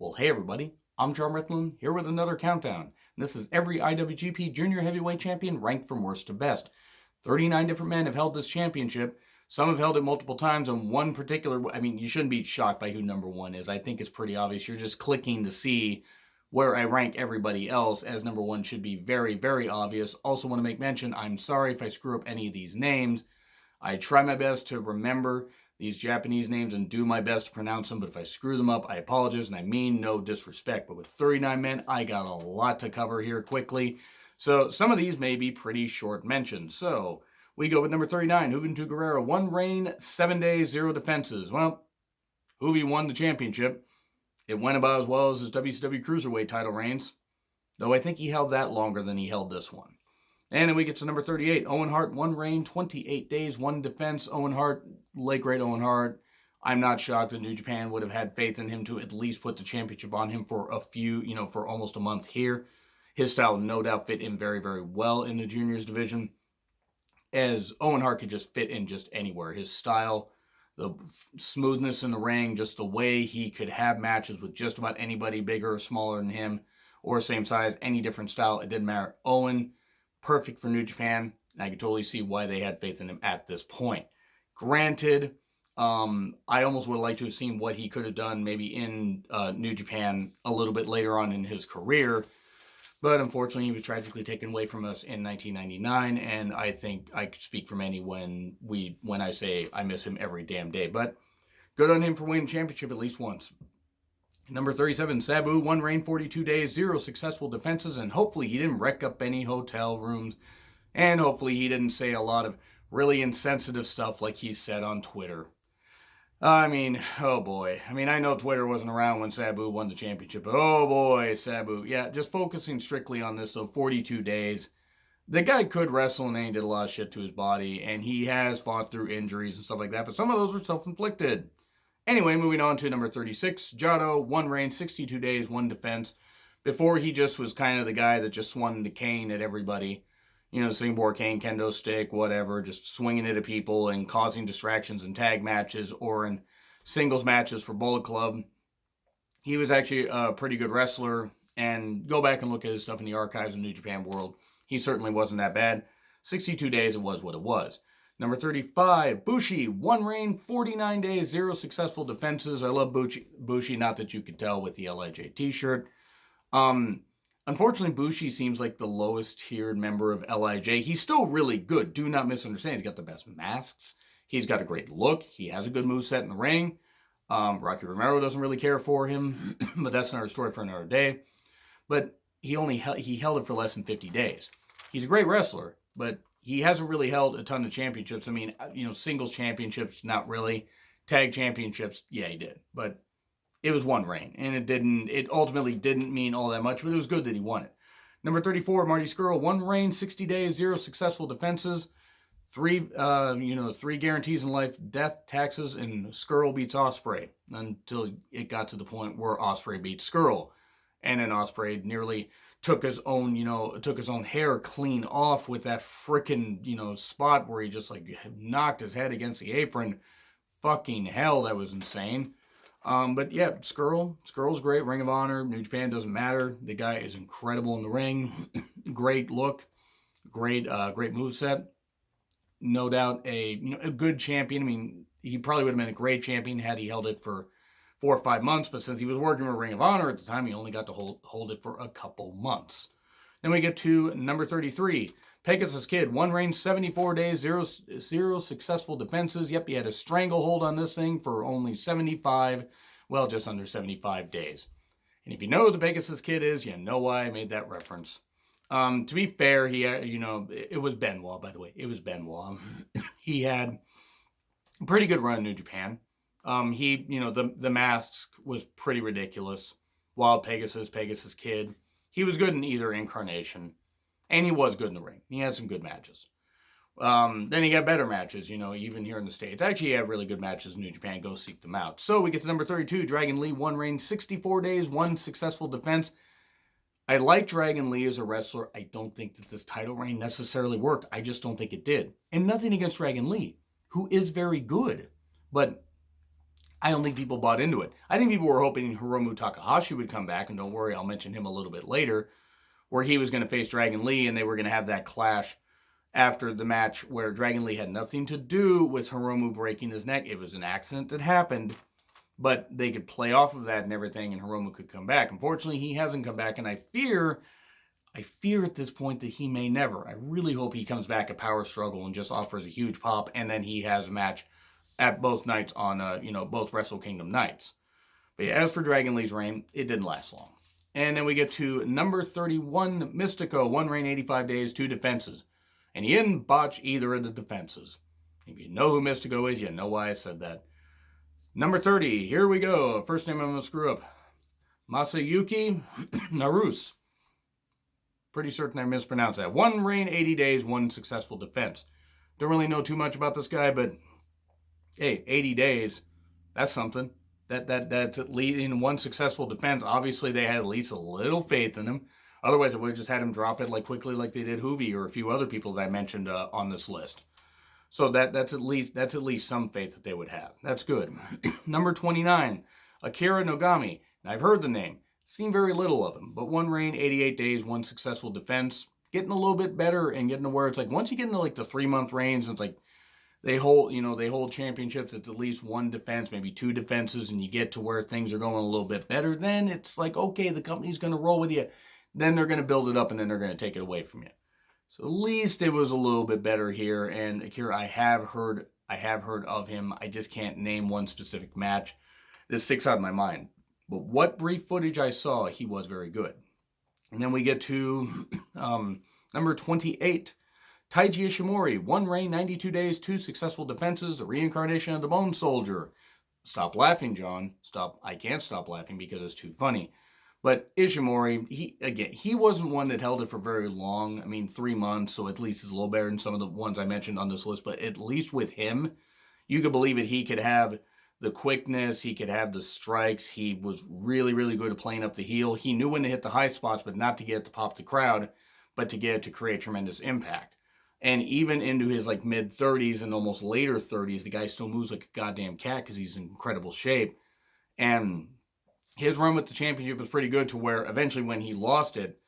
Well, hey everybody, I'm John Ritlin, here with another countdown. This is every IWGP Junior Heavyweight Champion ranked from worst to best. 39 different men have held this championship. Some have held it multiple times on one particular... you shouldn't be shocked by who number one is. I think it's pretty obvious. You're just clicking to see where I rank everybody else, as number one should be very, very obvious. Also want to make mention, I'm sorry if I screw up any of these names. I try my best to remember these Japanese names and do my best to pronounce them, but if I screw them up, I apologize, and I mean no disrespect. But with 39 men, I got a lot to cover here quickly. So some of these may be pretty short mentions. So we go with number 39, Juventud Guerrero. 1 reign, 7 days, 0 defenses. Well, Juvi won the championship. It went about as well as his WCW Cruiserweight title reigns, though I think he held that longer than he held this one. And then we get to number 38, Owen Hart, 1 reign, 28 days, 1 defense. Owen Hart, late great Owen Hart. I'm not shocked that New Japan would have had faith in him to at least put the championship on him for a few, for almost a month here. His style no doubt fit in very, very well in the juniors division, as Owen Hart could just fit in just anywhere. His style, the smoothness in the ring, just the way he could have matches with just about anybody bigger or smaller than him, or same size, any different style, it didn't matter. Owen, perfect for New Japan. I can totally see why they had faith in him at this point. Granted, I almost would have liked to have seen what he could have done maybe in New Japan a little bit later on in his career, but unfortunately he was tragically taken away from us in 1999, and I think I could speak for many when I say I miss him every damn day. But good on him for winning the championship at least once. Number 37, Sabu, 1 reign, 42 days, 0 successful defenses, and hopefully he didn't wreck up any hotel rooms, and hopefully he didn't say a lot of really insensitive stuff like he said on Twitter. Oh boy. I know Twitter wasn't around when Sabu won the championship, but oh boy, Sabu. Yeah, just focusing strictly on this, though, 42 days. The guy could wrestle, and then he did a lot of shit to his body, and he has fought through injuries and stuff like that, but some of those were self-inflicted. Anyway, moving on to number 36, Jado, 1 reign, 62 days, 1 defense. Before, he just was kind of the guy that just swung the cane at everybody. Singapore cane, kendo stick, whatever, just swinging it at people and causing distractions in tag matches or in singles matches for Bullet Club. He was actually a pretty good wrestler, and go back and look at his stuff in the archives of New Japan World. He certainly wasn't that bad. 62 days, it was what it was. Number 35, Bushi, 1 reign, 49 days, 0 successful defenses. I love Bushi, not that you could tell with the LIJ t-shirt. Unfortunately, Bushi seems like the lowest tiered member of LIJ. He's still really good. Do not misunderstand. He's got the best masks. He's got a great look. He has a good moveset in the ring. Rocky Romero doesn't really care for him, but that's another story for another day. But he held it for less than 50 days. He's a great wrestler, but he hasn't really held a ton of championships. Singles championships, not really. Tag championships, yeah, he did. But it was 1 reign, and it ultimately didn't mean all that much, but it was good that he won it. Number 34, Marty Scurll, 1 reign, 60 days, 0 successful defenses. 3 guarantees in life, death, taxes, and Scurll beats Ospreay until it got to the point where Ospreay beats Scurll. And then Ospreay nearly took his own hair clean off with that frickin', spot where he just knocked his head against the apron. Fucking hell, that was insane. But yeah, Scurll's great. Ring of Honor, New Japan, doesn't matter. The guy is incredible in the ring. Great look, great moveset. No doubt a good champion. He probably would have been a great champion had he held it for 4 or 5 months, but since he was working with Ring of Honor at the time, he only got to hold it for a couple months. Then we get to number 33, Pegasus Kid, 1 reign, 74 days, 0 successful defenses. Yep, he had a stranglehold on this thing for only just under 75 days. And if you know who the Pegasus Kid is, you know why I made that reference. To be fair, it was Benoit, by the way. It was Benoit. He had a pretty good run in New Japan. The masks was pretty ridiculous. Wild Pegasus Kid. He was good in either incarnation. And he was good in the ring. He had some good matches. Then he got better matches, even here in the States. Actually, he had really good matches in New Japan. Go seek them out. So we get to number 32, Dragon Lee, 1 reign, 64 days, 1 successful defense. I like Dragon Lee as a wrestler. I don't think that this title reign necessarily worked. I just don't think it did. And nothing against Dragon Lee, who is very good. But I don't think people bought into it. I think people were hoping Hiromu Takahashi would come back, and don't worry, I'll mention him a little bit later, where he was going to face Dragon Lee, and they were going to have that clash after the match where Dragon Lee had nothing to do with Hiromu breaking his neck. It was an accident that happened, but they could play off of that and everything, and Hiromu could come back. Unfortunately, he hasn't come back, and I fear at this point that he may never. I really hope he comes back at Power Struggle and just offers a huge pop, and then he has a match at both nights on, both Wrestle Kingdom nights. But yeah, as for Dragon Lee's reign, it didn't last long. And then we get to number 31, Mystico. 1 reign, 85 days, 2 defenses. And he didn't botch either of the defenses. If you know who Mystico is, you know why I said that. Number 30, here we go. First name I'm going to screw up. Massa Yuki Naruse. Pretty certain I mispronounced that. 1 reign, 80 days, 1 successful defense. Don't really know too much about this guy, but hey, 80 days, that's something. That's at least in 1 successful defense. Obviously, they had at least a little faith in him. Otherwise, it would have just had him drop it like quickly like they did Hoovy or a few other people that I mentioned on this list. So that's at least some faith that they would have. That's good. Number 29, Akira Nogami. Now, I've heard the name. Seen very little of him, but 1 reign, 88 days, 1 successful defense. Getting a little bit better and getting to where it's like once you get into like the 3-month reigns, it's like they hold championships. It's at least 1 defense, maybe 2 defenses, and you get to where things are going a little bit better. Then it's like, okay, the company's going to roll with you. Then they're going to build it up, and then they're going to take it away from you. So at least it was a little bit better here. And Akira, I have heard of him. I just can't name one specific match that sticks out in my mind. But what brief footage I saw, he was very good. And then we get to number 28, Taiji Ishimori. 1 reign, 92 days, 2 successful defenses, the reincarnation of the Bone Soldier. Stop laughing, John. Stop. I can't stop laughing because it's too funny. But Ishimori, he wasn't one that held it for very long. I mean, 3 months, so at least it's a little better than some of the ones I mentioned on this list. But at least with him, you could believe it. He could have the quickness. He could have the strikes. He was really, really good at playing up the heel. He knew when to hit the high spots, but not to get it to pop the crowd, but to get it to create tremendous impact. And even into his like mid-30s and almost later 30s, the guy still moves like a goddamn cat because he's in incredible shape. And his run with the championship was pretty good to where eventually when he lost it,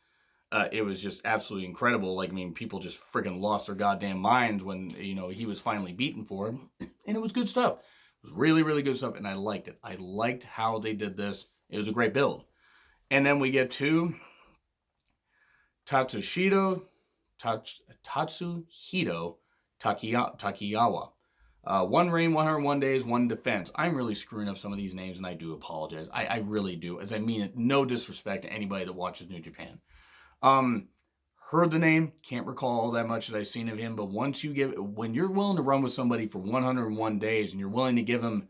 it was just absolutely incredible. Like, I mean, people just freaking lost their goddamn minds when, he was finally beaten for it. And it was good stuff. It was really, really good stuff, and I liked it. I liked how they did this. It was a great build. And then we get to Tatsuhito Takiyawa. 1 reign, 101 days, 1 defense. I'm really screwing up some of these names, and I do apologize. I really do, as I mean it. No disrespect to anybody that watches New Japan. Heard the name, can't recall all that much that I've seen of him, but when you're willing to run with somebody for 101 days, and you're willing to give them,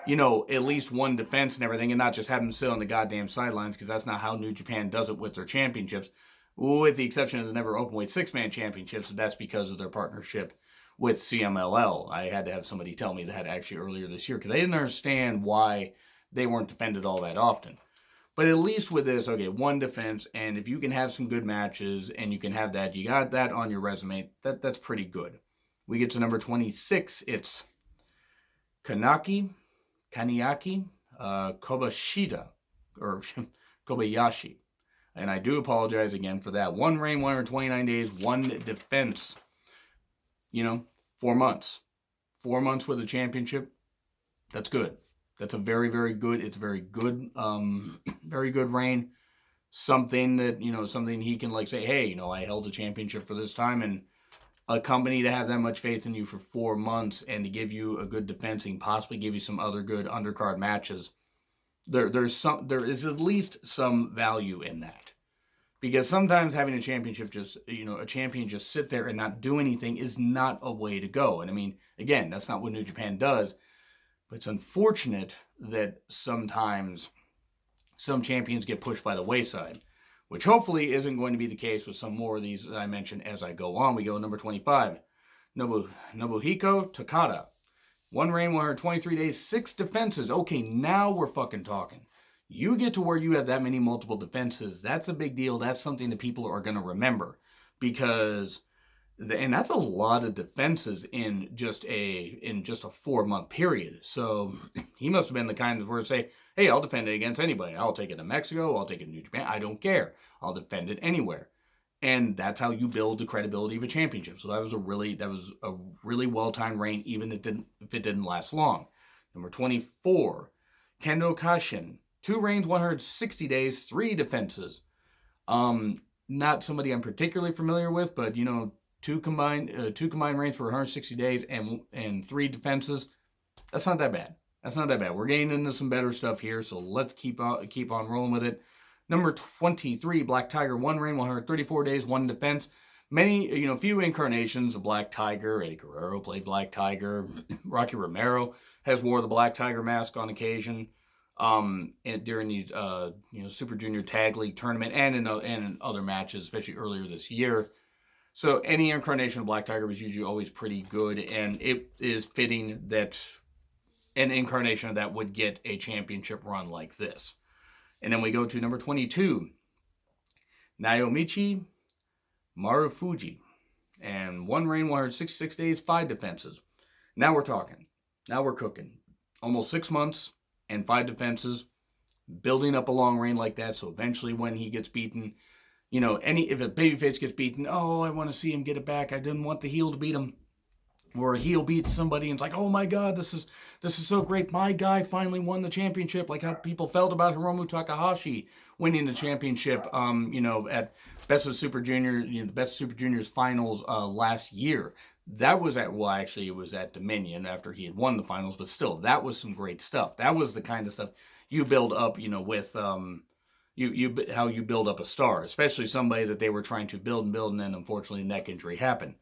at least 1 defense and everything, and not just have them sit on the goddamn sidelines, because that's not how New Japan does it with their championships, with the exception of the never openweight 6-man championships, and that's because of their partnership with CMLL. I had to have somebody tell me that actually earlier this year because I didn't understand why they weren't defended all that often. But at least with this, okay, 1 defense, and if you can have some good matches and you can have that, you got that on your resume, that's pretty good. We get to number 26. It's Kaniaki, Kobayashi, or Kobayashi. And I do apologize again for that. 1 reign, 129 days, 1 defense. 4 months. 4 months with a championship, that's good. That's a very, very good, it's a very good reign. Something that, something he can like say, hey, I held a championship for this time, and a company to have that much faith in you for 4 months and to give you a good defense and possibly give you some other good undercard matches. There is at least some value in that. Because sometimes having a championship a champion just sit there and not do anything is not a way to go. And I mean, again, that's not what New Japan does. But it's unfortunate that sometimes some champions get pushed by the wayside, which hopefully isn't going to be the case with some more of these that I mentioned as I go on. We go number 25, Nobuhiko Takada. 1 reign, 123 days, 6 defenses. Okay, now we're fucking talking. You get to where you have that many multiple defenses, that's a big deal. That's something that people are going to remember because And that's a lot of defenses in just a 4-month period. So he must have been the kind of where say, hey, I'll defend it against anybody. I'll take it to Mexico. I'll take it to New Japan. I don't care. I'll defend it anywhere. And that's how you build the credibility of a championship. So that was a really well-timed reign, even if it didn't last long. Number 24, Kendo Kashin. 2 reigns, 160 days, 3 defenses. Not somebody I'm particularly familiar with, but two combined reigns for 160 days and 3 defenses. That's not that bad. We're getting into some better stuff here, so let's keep on rolling with it. Number 23, Black Tiger, 1 reign, 134 days, 1 defense. Many, few incarnations of Black Tiger. Eddie Guerrero played Black Tiger. Rocky Romero has wore the Black Tiger mask on occasion. And during these, Super Junior Tag League tournament and in other matches, especially earlier this year. So any incarnation of Black Tiger was usually always pretty good, and it is fitting that an incarnation of that would get a championship run like this. And then we go to number 22, Naomichi Marufuji, and 1 reign, 166 days, 5 defenses. Now we're talking. Now we're cooking. Almost 6 months and 5 defenses, building up a long reign like that. So eventually, when he gets beaten, if a babyface gets beaten, oh, I want to see him get it back. I didn't want the heel to beat him. Or a heel beats somebody and it's like, oh my God, this is so great. My guy finally won the championship. Like how people felt about Hiromu Takahashi winning the championship, at Best of Super Junior, the Best of Super Juniors finals last year. That was it was at Dominion after he had won the finals, but still, that was some great stuff. That was the kind of stuff you build up, with how you build up a star, especially somebody that they were trying to build, and then unfortunately neck injury happened.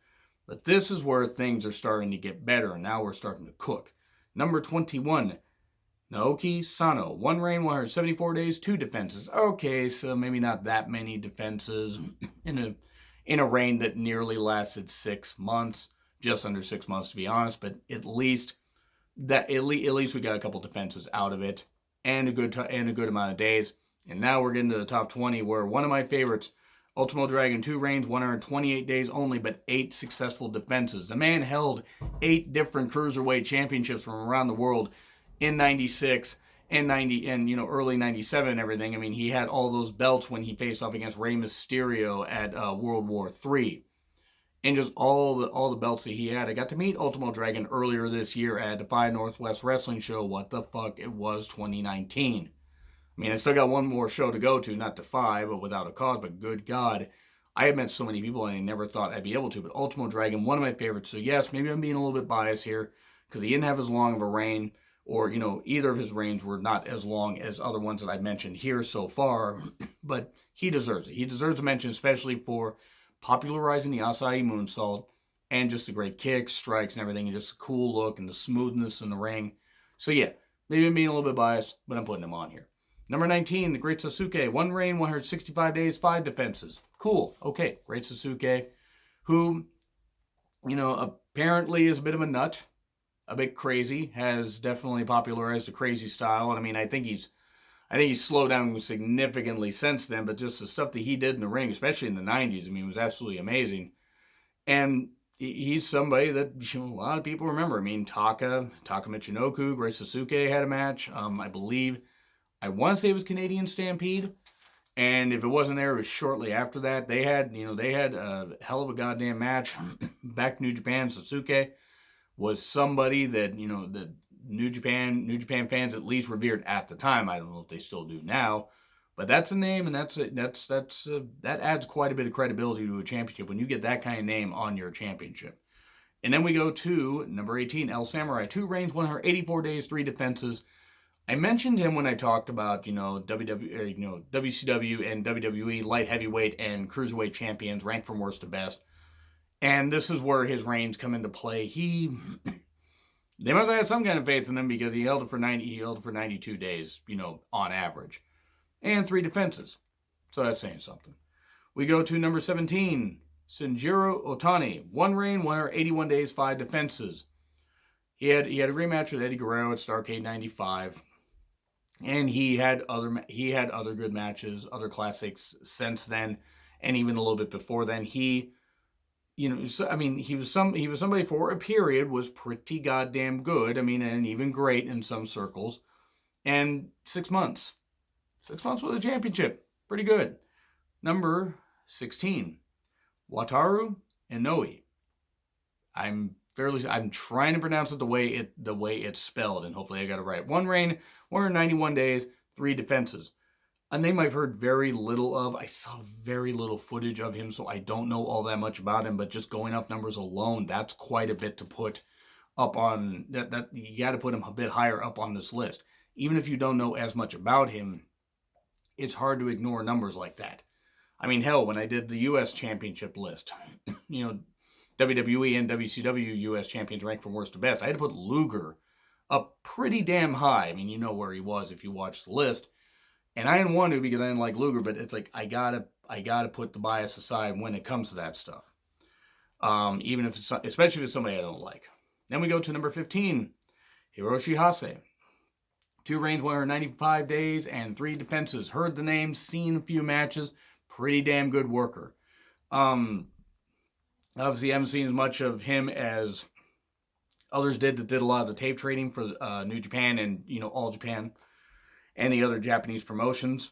But this is where things are starting to get better, and now we're starting to cook. Number 21, Naoki Sano. 1 reign, 174 days, 2 defenses. Okay, so maybe not that many defenses in a reign that nearly lasted 6 months. Just under 6 months, to be honest, but at least we got a couple defenses out of it, and a good amount of days. And now we're getting to the top 20, where one of my favorites, Ultimo Dragon, 2 reigns, 128 days only, but 8 successful defenses. The man held 8 different cruiserweight championships from around the world in 96 and 90 and early 97 and everything. I mean, he had all those belts when he faced off against Rey Mysterio at World War III. And just all the belts that he had. I got to meet Ultimo Dragon earlier this year at Defy Northwest Wrestling Show. What the fuck? It was 2019. I mean, I still got one more show to go to, not Defy, but Without a Cause, but good God. I have met so many people and I never thought I'd be able to, but Ultimo Dragon, one of my favorites. So yes, maybe I'm being a little bit biased here because he didn't have as long of a reign, or, either of his reigns were not as long as other ones that I've mentioned here so far, but he deserves it. He deserves a mention, especially for popularizing the Acai Moonsault and just the great kicks, strikes, and everything, and just the cool look and the smoothness in the ring. So yeah, maybe I'm being a little bit biased, but I'm putting him on here. Number 19, the Great Sasuke. 1 reign, 165 days, 5 defenses. Cool. Okay. Great Sasuke, who, apparently is a bit of a nut, a bit crazy, has definitely popularized the crazy style. And I mean, I think he's slowed down significantly since then, but just the stuff that he did in the ring, especially in the 90s, I mean, was absolutely amazing. And he's somebody that a lot of people remember. I mean, Taka Michinoku, Great Sasuke had a match. I want to say it was Canadian Stampede, and if it wasn't there, it was shortly after that. They had a hell of a goddamn match. Back to New Japan, Sasuke was somebody that that New Japan fans at least revered at the time. I don't know if they still do now, but that's a name, and that adds quite a bit of credibility to a championship when you get that kind of name on your championship. And then we go to number 18, El Samurai. 2 reigns, 184 days, 3 defenses. I mentioned him when I talked about, WCW and WWE light heavyweight and cruiserweight champions ranked from worst to best. And this is where his reigns come into play. They must have had some kind of faith in him because he held it for 92 days, on average. And 3 defenses. So that's saying something. We go to number 17, Sendero Otani. 1 reign, 181 days, 5 defenses. He had a rematch with Eddie Guerrero at Starrcade 95. And he had other good matches, other classics since then, and even a little bit before then. He I mean, he was somebody for a period was pretty goddamn good. I mean, and even great in some circles. And 6 months. 6 months with a championship. Pretty good. Number 16. Wataru Inoue. I'm trying to pronounce it the way it's spelled, and hopefully I got it right. 1 reign, 191 days, 3 defenses. A name I've heard very little of. I saw very little footage of him, so I don't know all that much about him, but just going off numbers alone, that's quite a bit to put up on that you got to put him a bit higher up on this list. Even if you don't know as much about him, it's hard to ignore numbers like that. I mean, hell, when I did the US Championship list, WWE and WCW US champions ranked from worst to best, I had to put Luger up pretty damn high. I mean, you know where he was if you watch the list. And I didn't want to because I didn't like Luger, but it's like I gotta put the bias aside when it comes to that stuff. Even if especially if it's somebody I don't like. Then we go to number 15, Hiroshi Hase. 2 reigns, 195 days, and 3 defenses. Heard the name, seen a few matches. Pretty damn good worker. Obviously, I haven't seen as much of him as others did that did a lot of the tape trading for New Japan and All Japan and the other Japanese promotions,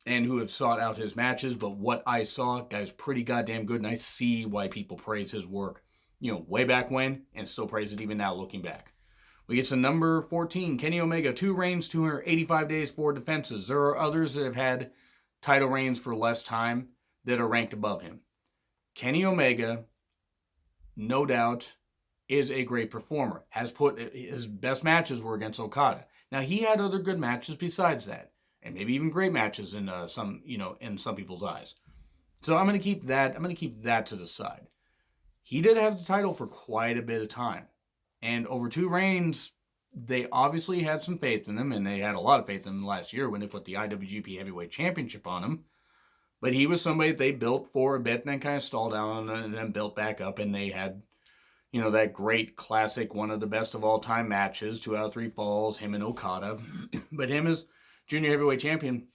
and who have sought out his matches. But what I saw, guy's pretty goddamn good, and I see why people praise his work, way back when, and still praise it even now looking back. We get to number 14, Kenny Omega, 2 reigns, 285 days, 4 defenses. There are others that have had title reigns for less time that are ranked above him. Kenny Omega, no doubt, is a great performer. His best matches were against Okada. Now, he had other good matches besides that, and maybe even great matches in some people's eyes. So I'm going to keep that. I'm going to keep that to the side. He did have the title for quite a bit of time, and over 2 reigns, they obviously had some faith in him, and they had a lot of faith in him last year when they put the IWGP Heavyweight Championship on him. But he was somebody that they built for a bit and then kind of stalled down and then built back up, and they had that great classic, one of the best of all time matches, 2 out of 3 falls, him and Okada. But him as junior heavyweight champion,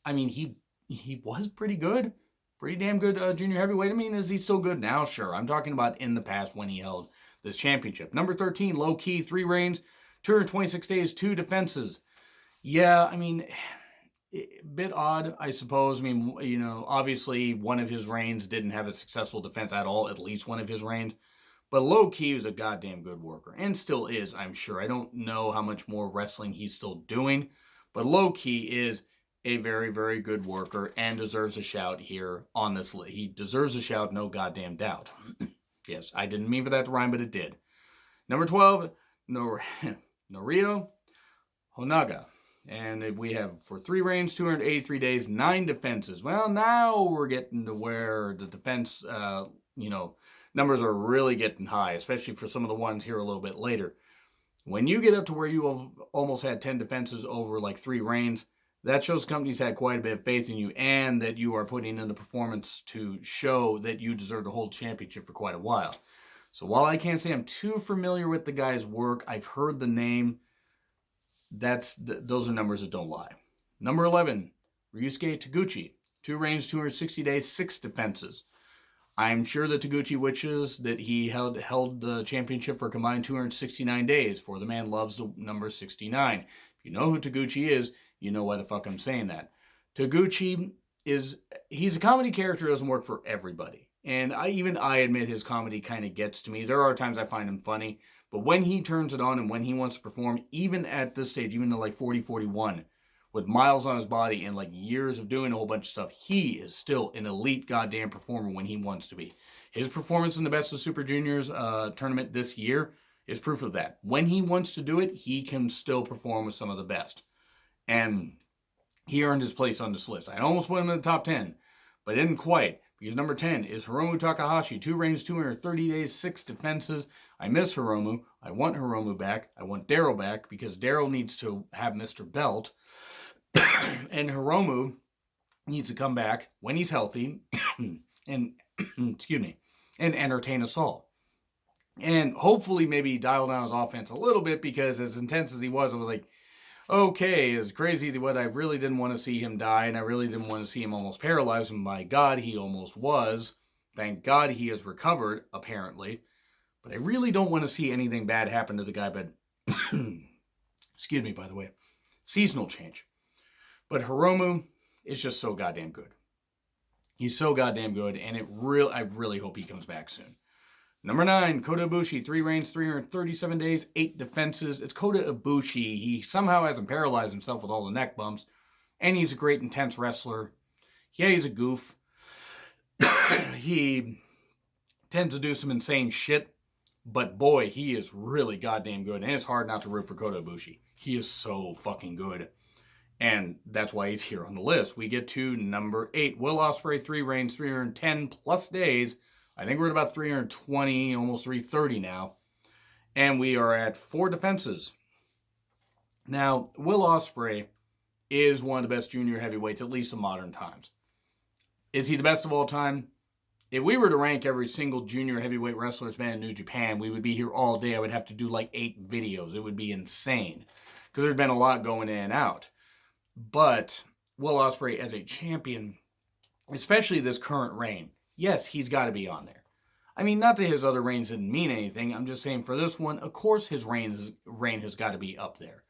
I mean, he was pretty good. Pretty damn good junior heavyweight. I mean, is he still good now? Sure. I'm talking about in the past when he held this championship. Number 13, Loki, 3 reigns, 226 days, 2 defenses. Yeah, I mean, a bit odd, I suppose. I mean, obviously one of his reigns didn't have a successful defense at all, at least one of his reigns. But low-key was a goddamn good worker, and still is, I'm sure. I don't know how much more wrestling he's still doing, but low-key is a very, very good worker and deserves a shout here on this list. He deserves a shout, no goddamn doubt. Yes, I didn't mean for that to rhyme, but it did. Number 12, Norio Onaga. And we have, for 3 reigns, 283 days, 9 defenses. Well, now we're getting to where the defense, numbers are really getting high, especially for some of the ones here a little bit later. When you get up to where you have almost had 10 defenses over like 3 reigns, that shows companies had quite a bit of faith in you and that you are putting in the performance to show that you deserve to hold championship for quite a while. So while I can't say I'm too familiar with the guy's work, I've heard the name. Those are numbers that don't lie. Number 11, Ryusuke Taguchi. 2 reigns, 260 days, 6 defenses. I'm sure that Taguchi wishes that he held the championship for a combined 269 days, for the man loves the number 69. If you know who Taguchi is, you know why the fuck I'm saying that. Taguchi he's a comedy character, doesn't work for everybody. And I admit his comedy kind of gets to me. There are times I find him funny, but when he turns it on and when he wants to perform, even at this stage, even to like 40, 41, with miles on his body and like years of doing a whole bunch of stuff, he is still an elite goddamn performer when he wants to be. His performance in the Best of Super Juniors tournament this year is proof of that. When he wants to do it, he can still perform with some of the best. And he earned his place on this list. I almost put him in the top 10, but didn't quite, because number 10 is Hiromu Takahashi. 2 reigns, 230 days, 6 defenses. I miss Hiromu. I want Hiromu back. I want Daryl back, because Daryl needs to have Mr. Belt. And Hiromu needs to come back when he's healthy and and entertain us all. And hopefully maybe dial down his offense a little bit, because as intense as he was, I was like, okay, as crazy as what, I really didn't want to see him die, and I really didn't want to see him almost paralyzed, and my God, he almost was. Thank God he has recovered, apparently. But I really don't want to see anything bad happen to the guy, but excuse me, by the way. Seasonal change. But Hiromu is just so goddamn good. He's so goddamn good, and I really hope he comes back soon. Number 9, Kota Ibushi, 3 reigns, 337 days, 8 defenses. It's Kota Ibushi. He somehow hasn't paralyzed himself with all the neck bumps, and he's a great, intense wrestler. Yeah, he's a goof. He tends to do some insane shit, but boy, he is really goddamn good, and it's hard not to root for Kota Ibushi. He is so fucking good, and that's why he's here on the list. We get to number 8, Will Ospreay, 3 reigns, 310 plus days. I think we're at about 320, almost 330 now. And we are at 4 defenses. Now, Will Ospreay is one of the best junior heavyweights, at least in modern times. Is he the best of all time? If we were to rank every single junior heavyweight wrestler that's been in New Japan, we would be here all day. I would have to do like 8 videos. It would be insane. Because there's been a lot going in and out. But Will Ospreay as a champion, especially this current reign, yes, he's got to be on there. I mean, not that his other reigns didn't mean anything. I'm just saying for this one, of course his reign has got to be up there.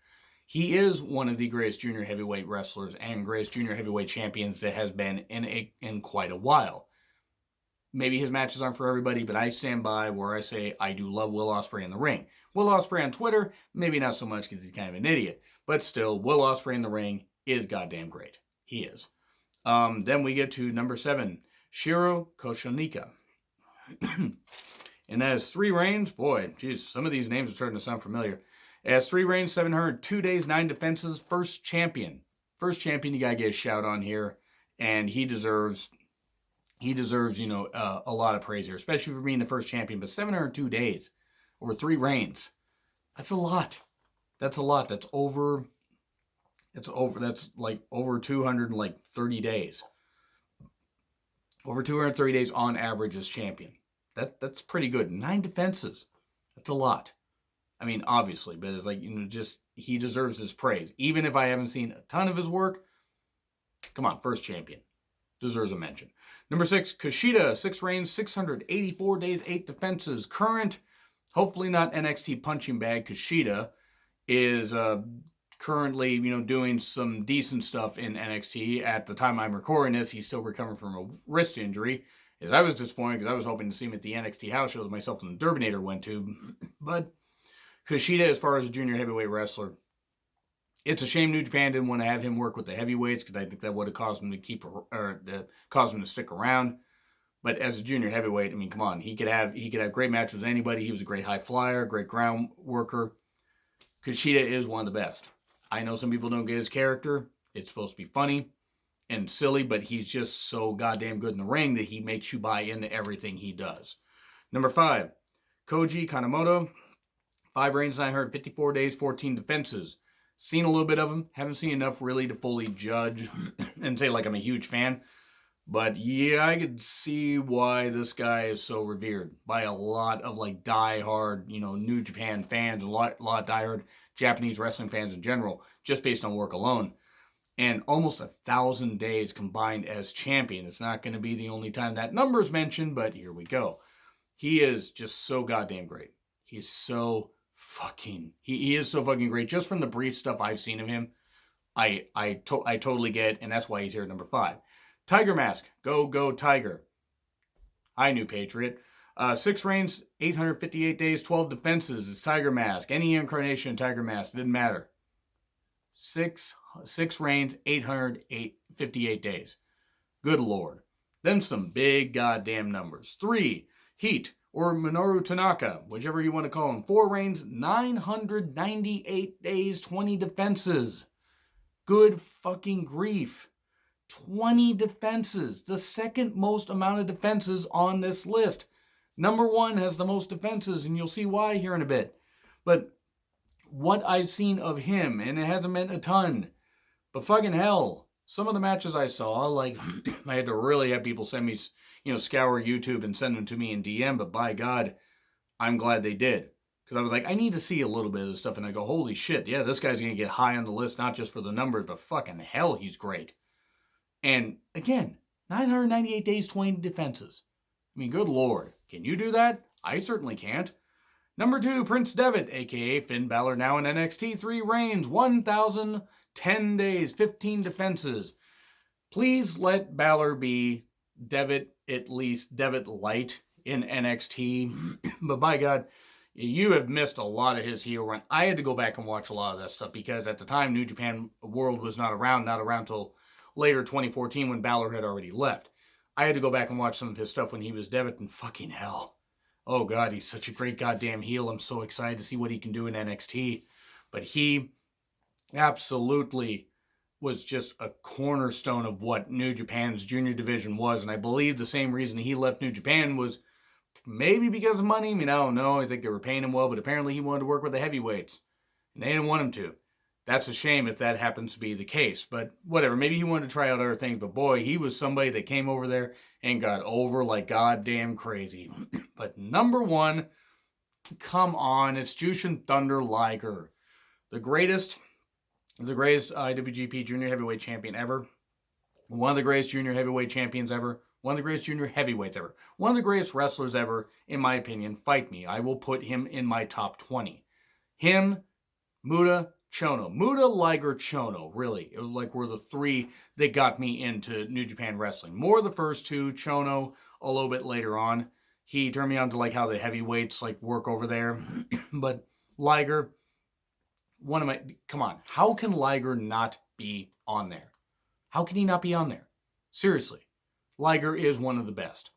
He is one of the greatest junior heavyweight wrestlers and greatest junior heavyweight champions that has been in quite a while. Maybe his matches aren't for everybody, but I stand by where I say I do love Will Ospreay in the ring. Will Ospreay on Twitter, maybe not so much because he's kind of an idiot. But still, Will Ospreay in the ring is goddamn great. He is. Then we get to number 7. Shiro Koshonika. And that has 3 reigns. Boy, geez, some of these names are starting to sound familiar. It has 3 reigns, 702 days, 9 defenses. First champion. First champion, you gotta get a shout on here. And he deserves, a lot of praise here, especially for being the first champion. But 702 days over 3 reigns. That's a lot. That's a lot. That's like over 230 days. Over 230 days on average as champion. That's pretty good. 9 defenses. That's a lot. I mean, obviously, but it's like, he deserves his praise. Even if I haven't seen a ton of his work, come on, first champion. Deserves a mention. Number 6, Kishida, 6 reigns, 684 days, 8 defenses. Current, hopefully not NXT punching bag. Kishida is currently, doing some decent stuff in NXT. At the time I'm recording this, he's still recovering from a wrist injury. As I was disappointed because I was hoping to see him at the NXT house show that myself and the Derbinator went to. But Kishida, as far as a junior heavyweight wrestler, it's a shame New Japan didn't want to have him work with the heavyweights because I think that would have caused him to stick around. But as a junior heavyweight, I mean, come on, he could have great matches with anybody. He was a great high flyer, great ground worker. Kishida is one of the best. I know some people don't get his character. It's supposed to be funny and silly, but he's just so goddamn good in the ring that he makes you buy into everything he does. Number 5, Koji Kanemoto. 5 reigns, 954 days, 14 defenses. Seen a little bit of him. Haven't seen enough really to fully judge and say like I'm a huge fan. But yeah, I could see why this guy is so revered by a lot of like diehard, New Japan fans, a lot of diehard Japanese wrestling fans in general, just based on work alone. And almost 1,000 days combined as champion. It's not going to be the only time that number is mentioned, but here we go. He is just so goddamn great. He is so fucking great. Just from the brief stuff I've seen of him, I totally get it, and that's why he's here at number 5. Tiger Mask. Go Tiger. Hi, New Patriot. 6 reigns, 858 days, 12 defenses. It's Tiger Mask. Any incarnation of Tiger Mask. Didn't matter. 6 reigns, 858 days. Good Lord. Then some big goddamn numbers. 3, Heat, or Minoru Tanaka, whichever you want to call him. 4 reigns, 998 days, 20 defenses. Good fucking grief. 20 defenses. The second most amount of defenses on this list. Number 1 has the most defenses, and you'll see why here in a bit. But what I've seen of him, and it hasn't meant a ton, but fucking hell, some of the matches I saw, like, I had to really have people send me, scour YouTube and send them to me in DM, but by God, I'm glad they did. Because I was like, I need to see a little bit of this stuff, and I go, holy shit, yeah, this guy's going to get high on the list, not just for the numbers, but fucking hell, he's great. And again, 998 days, 20 defenses. I mean, good Lord. Can you do that? I certainly can't. Number 2, Prince Devitt, a.k.a. Finn Balor, now in NXT, 3 reigns, 1,010 days, 15 defenses. Please let Balor be Devitt, at least Devitt Light in NXT. But by God, you have missed a lot of his heel run. I had to go back and watch a lot of that stuff because at the time, New Japan World was not around till later 2014 when Balor had already left. I had to go back and watch some of his stuff when he was Devitt, and fucking hell. Oh God, he's such a great goddamn heel. I'm so excited to see what he can do in NXT. But he absolutely was just a cornerstone of what New Japan's junior division was. And I believe the same reason he left New Japan was maybe because of money. I mean, I don't know. I think they were paying him well, but apparently he wanted to work with the heavyweights. And they didn't want him to. That's a shame if that happens to be the case. But whatever, maybe he wanted to try out other things. But boy, he was somebody that came over there and got over like goddamn crazy. But number 1, come on, it's Jushin Thunder Liger. The greatest IWGP Junior Heavyweight Champion ever. One of the greatest Junior Heavyweight Champions ever. One of the greatest Junior Heavyweights ever. One of the greatest wrestlers ever, in my opinion. Fight me. I will put him in my top 20. Him, Muta, Chono. Muta, Liger, Chono, really. It was like were the 3 that got me into New Japan Wrestling. More the first 2, Chono a little bit later on. He turned me on to like how the heavyweights like work over there. But Liger, come on, how can Liger not be on there? How can he not be on there? Seriously. Liger is one of the best.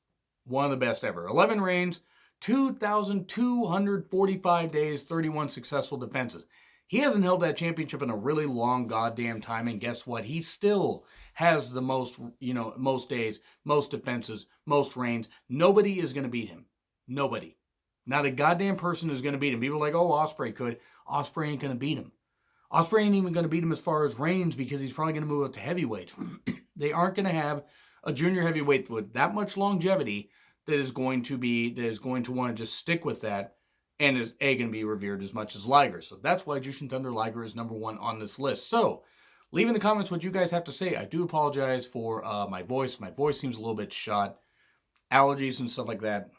One of the best ever. 11 reigns, 2,245 days, 31 successful defenses. He hasn't held that championship in a really long goddamn time, and guess what? He still has the most, most days, most defenses, most reigns. Nobody is going to beat him. Nobody. Not a goddamn person is going to beat him. People are like, oh, Ospreay could. Ospreay ain't going to beat him. Ospreay ain't even going to beat him as far as reigns because he's probably going to move up to heavyweight. They aren't going to have a junior heavyweight with that much longevity that is going to want to just stick with that and is going to be revered as much as Liger. So that's why Jushin Thunder Liger is number 1 on this list. So leave in the comments what you guys have to say. I do apologize for my voice. My voice seems a little bit shot. Allergies and stuff like that.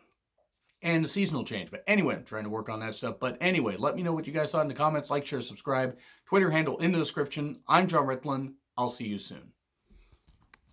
And the seasonal change. But anyway, I'm trying to work on that stuff. But anyway, let me know what you guys thought in the comments. Like, share, subscribe. Twitter handle in the description. I'm John Ritlin. I'll see you soon.